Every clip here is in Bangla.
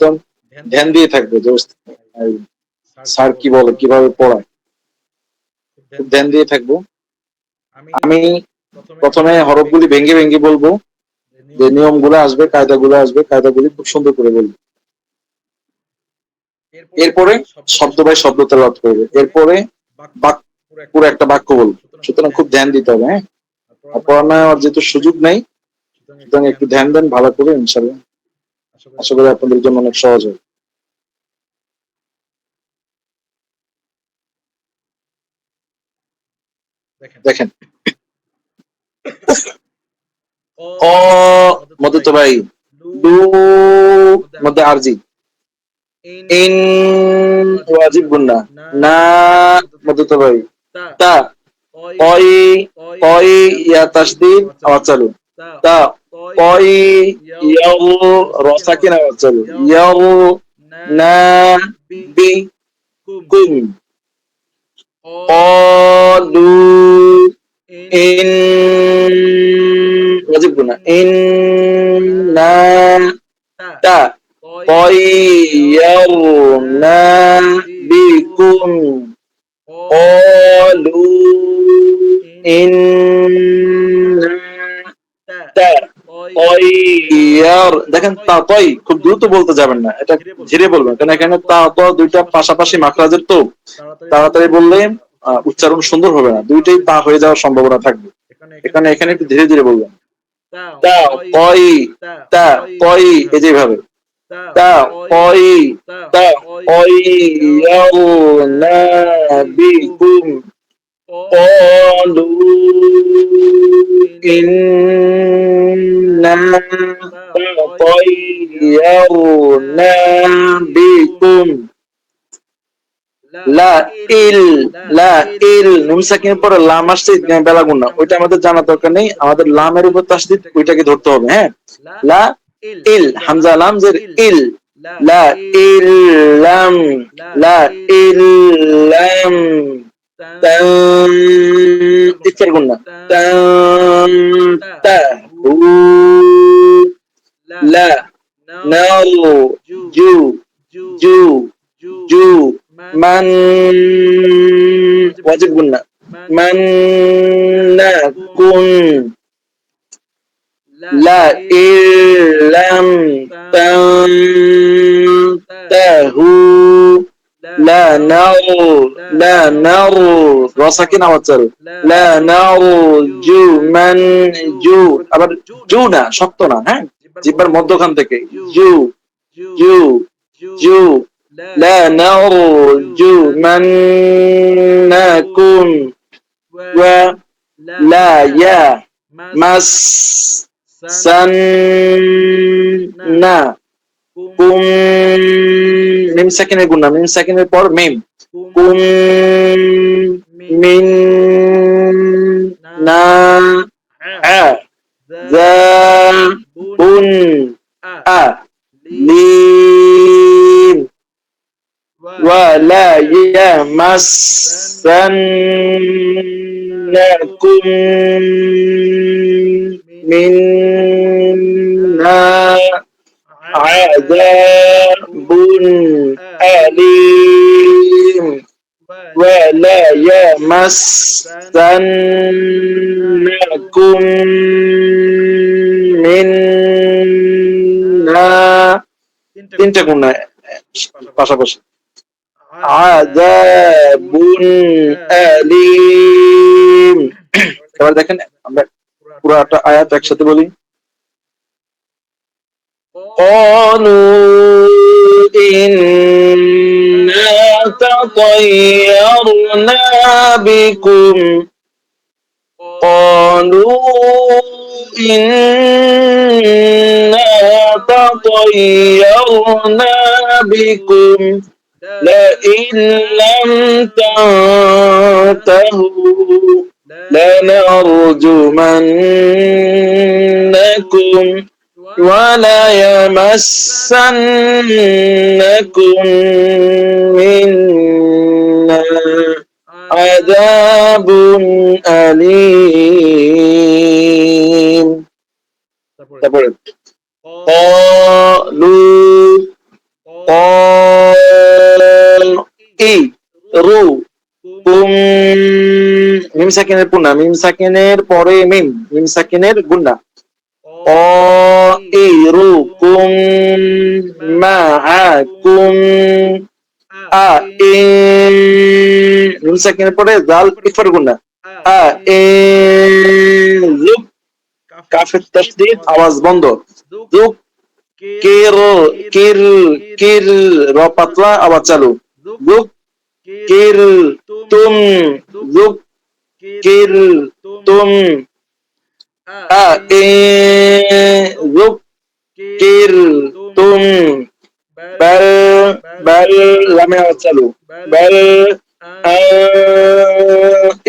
একদম ধ্যান দিয়ে থাকবে যে স্যার কি বলে, কিভাবে পড়ায়, খুব ধ্যান দিয়ে থাকবো। আমি প্রথমে হরফগুলি ভেঙে ভেঙে বলবো, যে নিয়মগুলো আসবে, কায়দাগুলো আসবে, কায়দাগুলি খুব সুন্দর করে বলবো। এরপরে শব্দ বাই শব্দ তেলাওয়াত করবে, এরপরে পুরো একটা বাক্য বলবো। সুতরাং খুব ধ্যান দিতে হবে, হ্যাঁ। আর পড়ানো আর যেহেতু সুযোগ নেই, সুতরাং একটু ধ্যান দেন ভালো করে, ইনশাল্লাহ আশা করি আপনাদের জন্য অনেক সহজ হবে। দেখেন, অ মধ্যে তো ভাই, দু মধ্যে আরজি, ইন ওয়াজিব গুন্না, না মধ্যে তো ভাই, তা কয়, কয় ইয়া তাসদিদ আওয়াজ চালু, তা কয় ইয়াও রসাকিন আওয়াজ চালু, ইয়াও না বি কুম, কলু ইন ওয়াজিব গুন্না, ইন না তা طيرنا بكم قالوا إنا طير। দেখেন তা তই খুব দ্রুত বলতে যাবেন না, এটা ধীরে বলবেন, কারণ এখানে তা ত দুইটা পাশাপাশি মাখরাজের, তো তাড়াতাড়ি বললে উচ্চারণ সুন্দর হবে না, দুইটাই তা হয়ে যাওয়ার সম্ভাবনা থাকবে। এখানে একটু ধীরে ধীরে বলবেন, তা তই, তা তই, এই যেভাবে তা কই, তা কইয়ারনা বিকুম قالوا إنا طيرنا بكم লা ইল, লা ইল নুন সাকিনের পরে লাম আসছে বেলা গুণা, ওইটা আমাদের জানা দরকার নেই, আমাদের লামের উপর তাসদিদ ওইটাকে ধরতে হবে, হ্যাঁ। লা ইল হামজা লাম জের ইল, লা ইল্লাম, লা ইল্লাম, তাম ইফতার গুণা, তাম তা হু, লা নারু জু জু জু মান ওয়াজিব গুন্না, মান না কুন, লা ইল্লাম তানতাহু, লা নারু, লা নারু রসাকিন আওয়াজ চালু, লা নারু জু মান জু, আবার জু না শক্ত না, হ্যাঁ, জিহ্বার মধ্যখান থেকে জু জু জু, لا نرجو منكم ولا يمسنا কুম, মিম সাকিনের গুণা, মিম সাকিনের পর মিম, কুম মিন না যাবুন আ লিম ولا يمسنكم منا عذاب أليم ولا يمسنكم منا তিনটা গুণ পাশাপাশি, আযাবুন আলীম। এবার দেখেন আমরা পুরো একটা আয়াত একসাথে বলি, قالوا إنا تطيرنا بكم قالوا إنا تطيرنا بكم لئن لم تنتهوا لنرجمنكم وليمسنكم منا عذاب أليم। قالوا ই রু কুম মিম সাকিনের পুনা মিম সাকিনের পরে মিম সাকিনের গুন্না অ ই রু কুম মা আ কুম আ ই নুন সাকিনের পরে জাল ইফার গুন্না আ ই যুক কাফের তাসদীদ আওয়াজ বন্ধ যুক কির কির কির র পাতলা আওয়াজ চালু যুক কির তুম যুক কির তুম আ ই যুক কির তুম বাল বাল লামে আওয়াজ চালু বাল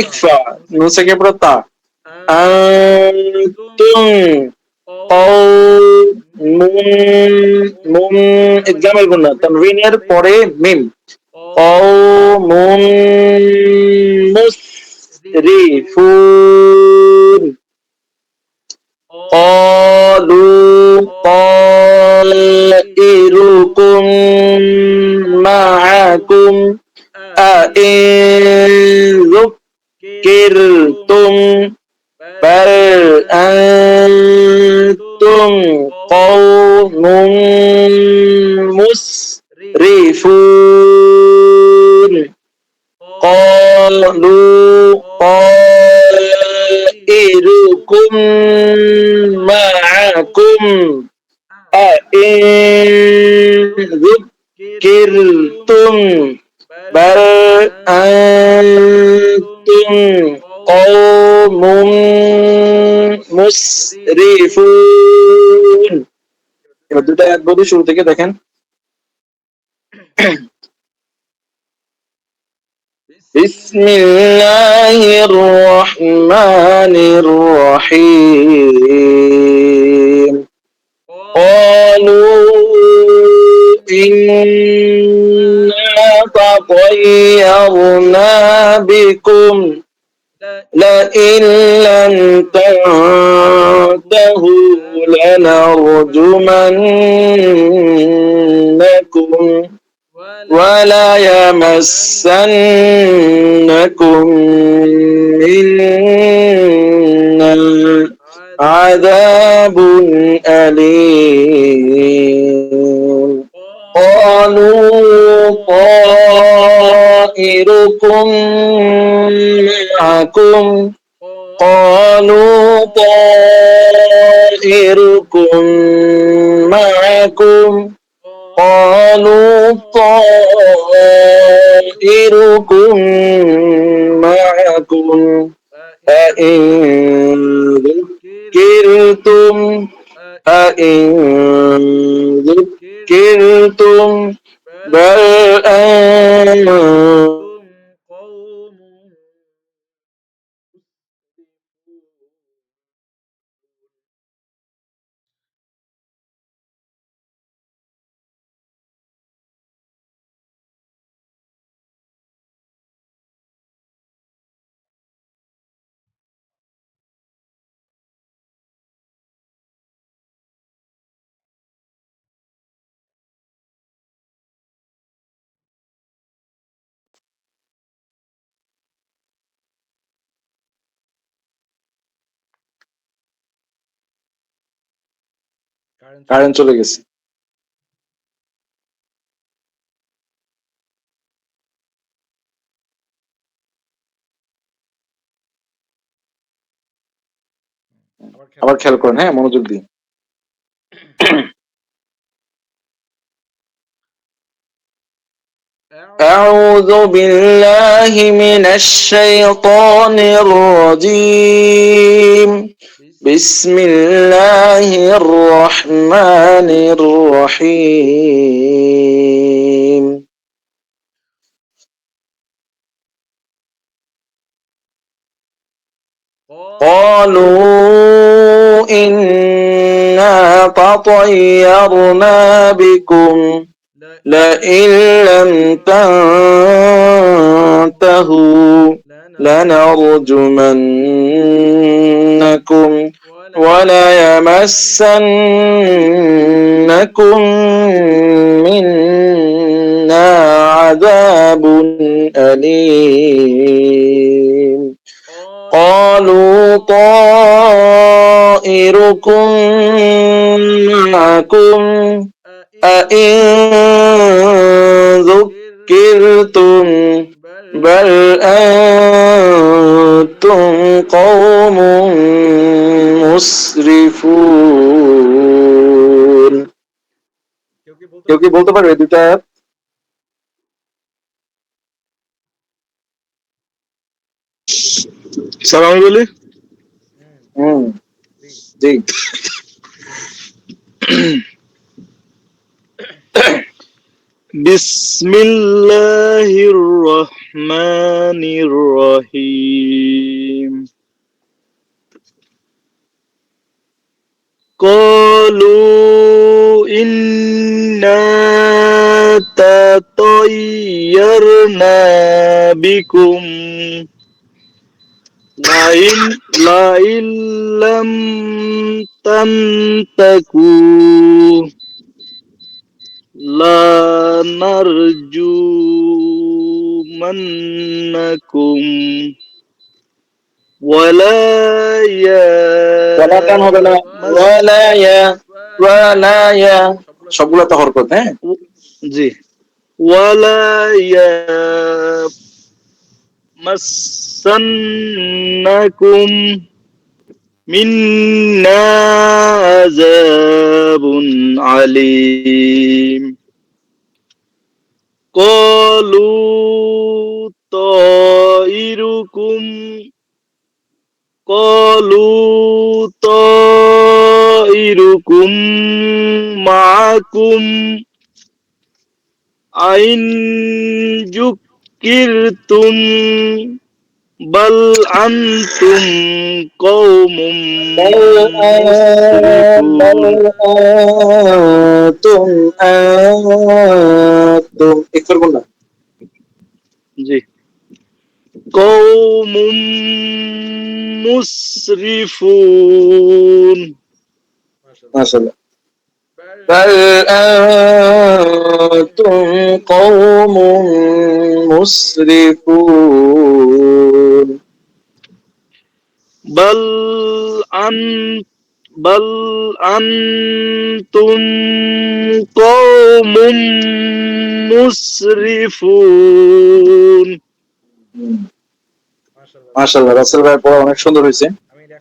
ইকফা নুন সাকিনের পরে তা তুম নুন ইদগামের গুন্না তানবিনের পরে মিম قوم مسرفون قالوا طائركم معكم أئن ذكرتم بل أنتم قوم مسرفون قالوا طائركم معكم أئن ذكرتم بل أنتم قوم مسرفون এবার দুটো এক বলি শুরু থেকে দেখেন بسم الله الرحمن الرحيم قالوا إنا تطيرنا بكم لئن لم تنتهوا لنرجمنكم ولا يمسنكم منا عذاب أليم قالوا طائركم معكم قالوا طائركم معكم قالوا طائركم معكم أئن ذكرتم بل أنتم قوم কারেন্ট চলে গেছে আবার খেয়াল করেন হ্যাঁ মনোযোগ দিন أعوذ بالله من الشيطان الرجيم بسم الله الرحمن الرحيم قالوا إنا تطيرنا بكم لئن لم تنتهوا لنرجمنكم وليمسنكم منا عذاب عذاب أليم قالوا طائركم معكم أئن ذكرتم بل أنتم قوم مسرفون কেউ কি বলতে পারবে দুটা আয়াত? স্যার আমি বলি জি বিসমিল্লাহির রহমানির রহিম قالوا إنا تطيرنا بكم لئن لم تنتهوا لنرجمنكم ولا কেন হবে না ওয়ালা ইয়া সবগুলো তো হরকত হ্যাঁ জি ولا يمسنكم منا عذاب عليم قالوا طائركم معكم أئن ذكرتم بل أنتم قوم أنتم اكثر قلنا জি قوم مسرفون ما شاء الله بل أنتم قوم مسرفون بل أنتم قوم مسرفون মাশাআল্লাহ রাসেল ভাই পড়া অনেক সুন্দর হয়েছে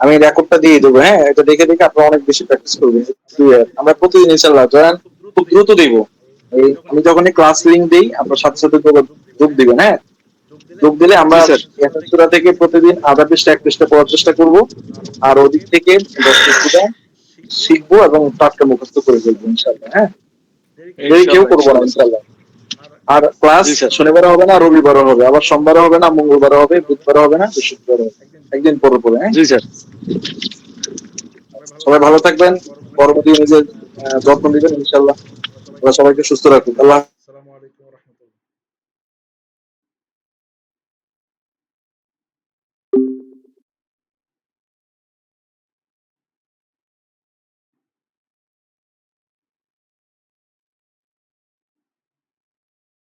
আমি রেকর্ডটা দিয়ে দেবো হ্যাঁ এটা দেখে দেখে আপনারা অনেক বেশি প্র্যাকটিস করবেন আমরা প্রতিদিন ইনশাআল্লাহ জয়েন খুব দ্রুত দেব এই আমি যখনই ক্লাস লিংক দেই আপনারা সাথে সাথে যোগ দিবেন হ্যাঁ যোগ দিলে আমরা একটা সূরা থেকে প্রতিদিন আধা পৃষ্ঠা এক পৃষ্ঠা পড়ার চেষ্টা করব আর ওদিক থেকে 10 পৃষ্ঠা শিখবো এবং পাঠটা মুখস্থ করে ফেলবো ইনশাআল্লাহ হ্যাঁ দেরি কেউ করবো না ইনশাআল্লাহ আর ক্লাস শনিবার হবে না রবিবার হবে আবার সোমবার হবে না মঙ্গলবার হবে বুধবার হবে না বৃহস্পতিবার হবে একদিন পরে পরে হ্যাঁ জি স্যার সবাই ভালো থাকবেন পরবর্তী নিজের যত্ন নেবেন ইনশাআল্লাহ সবাইকে সুস্থ রাখুন আল্লাহ